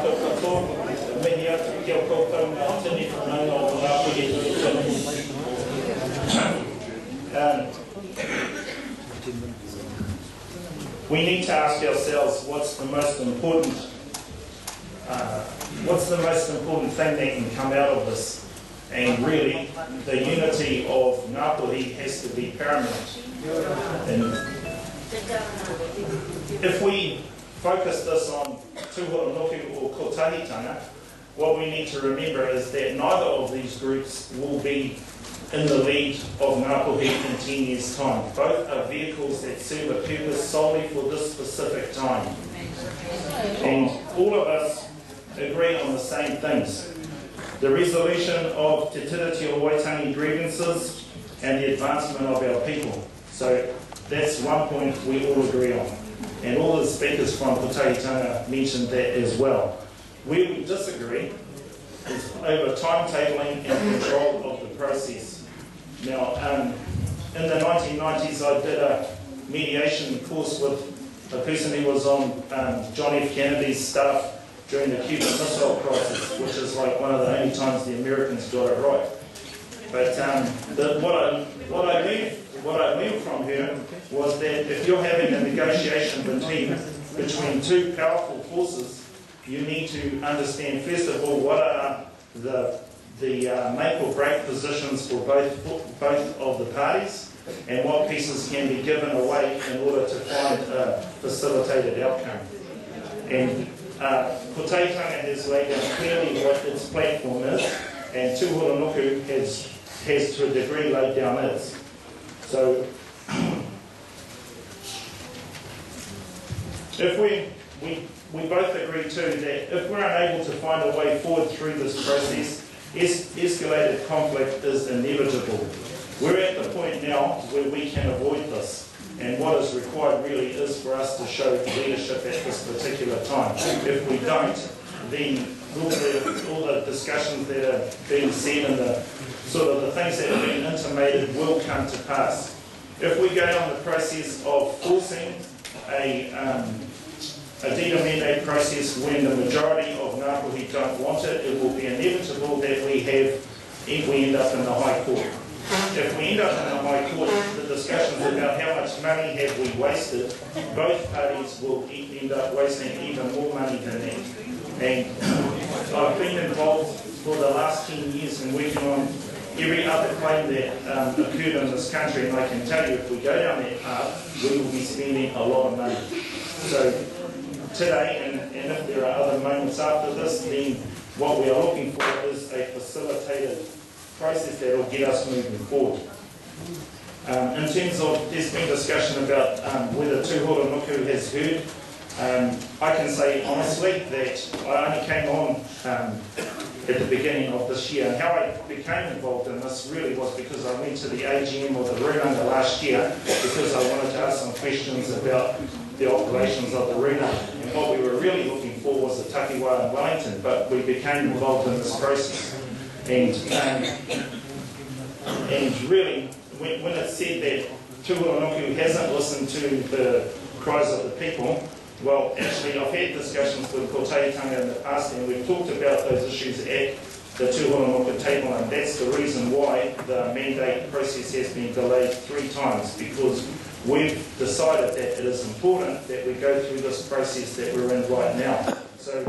Tātou katoa, mihi atu ki au koutou ngā tini whananga o ngā puri We need to ask ourselves what's the most important thing that can come out of this. And really, the unity of Ngāpuhi has to be paramount. And if we focus this on tūhoronuku or kotahitanga, what we need to remember is that neither of these groups will be in the lead of Ngāpuhi in 10 years' time. Both are vehicles that serve a purpose solely for this specific time. And all of us agree on the same things. The resolution of Te Tiriti o Waitangi grievances and the advancement of our people. So that's one point we all agree on. And all the speakers from Kotahitanga mentioned that as well. Where we disagree is over timetabling and control of the process. Now, in the 1990s, I did a mediation course with a person who was on John F. Kennedy's staff during the Cuban Missile Crisis, which is like one of the only times the Americans got it right. But what I learned from her was that if you're having a negotiation between two powerful forces, you need to understand first of all what are the make or break positions for both of the parties, and what pieces can be given away in order to find a facilitated outcome. And Kotahitanga has laid down clearly what its platform is, and Tūhoronuku has to a degree laid down its. So if we both agree too that if we're unable to find a way forward through this process, escalated conflict is inevitable. We're at the point now where we can avoid this. And what is required really is for us to show leadership at this particular time. If we don't, then all the discussions that are being said and the things that are being intimated will come to pass. If we go down the process of forcing a deed of mandate process when the majority of Ngāpuhi don't want it, it will be inevitable that we end up in the High Court. If we end up in the High Court, the discussions about how much money have we wasted, both parties will end up wasting even more money than that. And I've been involved for the last 10 years in working on every other claim that occurred in this country, and I can tell you if we go down that path, we will be spending a lot of money. So today, and if there are other moments after this, then what we are looking for is a facilitated process that will get us moving forward. In terms of, there's been discussion about whether Tūhoronuku has heard. I can say honestly that I only came on at the beginning of this year, and how I became involved in this really was because I went to the AGM of the Runanga last year because I wanted to ask some questions about the operations of the Runanga. And what we were really looking for was the takiwā in Wellington, but we became involved in this process. And really, when it's said that Tūhoronuku hasn't listened to the cries of the people, well, actually, I've had discussions with Kotahitanga in the past, and we've talked about those issues at the Tūhoronuku table, and that's the reason why the mandate process has been delayed 3 times, because we've decided that it is important that we go through this process that we're in right now. So,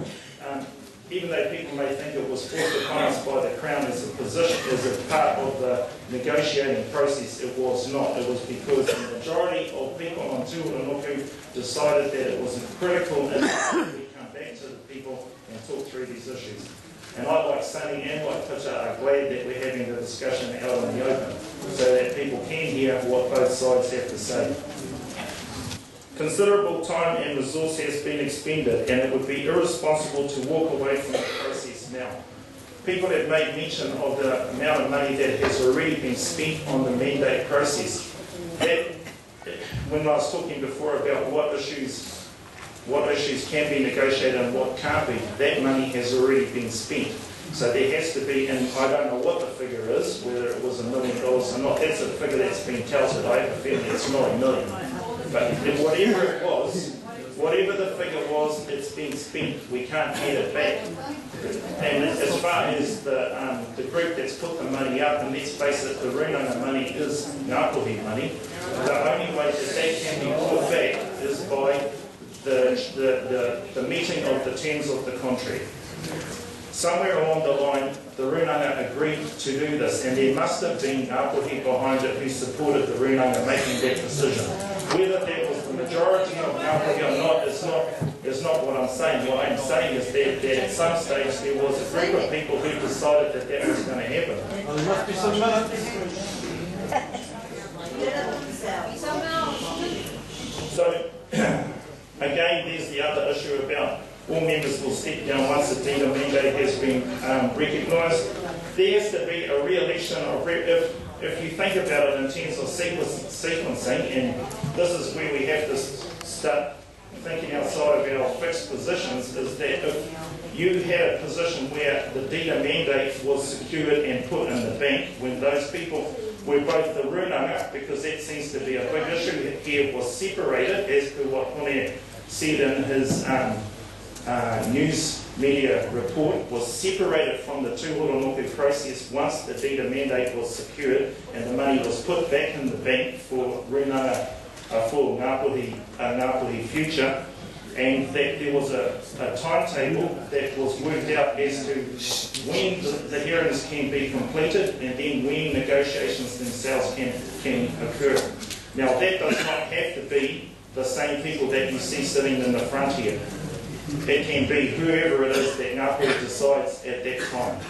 even though people may think it was forced upon us by the Crown as a position, as a part of the negotiating process, it was not. It was because the majority of people on Tūhoronuku decided that it was critical that we come back to the people and talk through these issues. And I, like Sunny and like Pitcher, are glad that we're having the discussion out in the open so that people can hear what both sides have to say. Considerable time and resource has been expended, and it would be irresponsible to walk away from the process now. People have made mention of the amount of money that has already been spent on the mandate process. That, when I was talking before about what issues can be negotiated and what can't be, that money has already been spent. So there has to be, and I don't know what the figure is, whether it was $1 million or not. That's a figure that's been touted. I have a feeling it's not $1 million. But whatever it was, whatever the figure was, it's been spent. We can't get it back. And as far as the group that's put the money up, and let's face it, the Runanga money is Ngāpuhi money, the only way that that can be put back is by the meeting of the terms of the contract. Somewhere along the line, the Runanga agreed to do this, and there must have been Ngāpuhi behind it who supported the Runanga making that decision. Whether that was the majority of Ngāpuhi or not is not what I'm saying. What I'm saying is that at some stage there was a group of people who decided that that was going to happen. Well, there must be some minutes. So, again, there's the other issue about all members will step down once the deed of mandate has been recognised. There has to be a re-election of if you think about it in terms of sequencing, and this is where we have to start thinking outside of our fixed positions, is that if you had a position where the deed of mandate was secured and put in the bank, when those people were both the Runanga, because that seems to be a big issue here, was separated, as per what Hone said in his news media report, was separated from the tūhoronoku process once the deed of mandate was secured and the money was put back in the bank for Runanga, for Ngāpuhi future, and that there was a timetable that was worked out as to when the hearings can be completed and then when negotiations themselves can occur. Now, that does not have to be the same people that you see sitting in the front here. It can be whoever it is that Ngāpuhi decides at that time.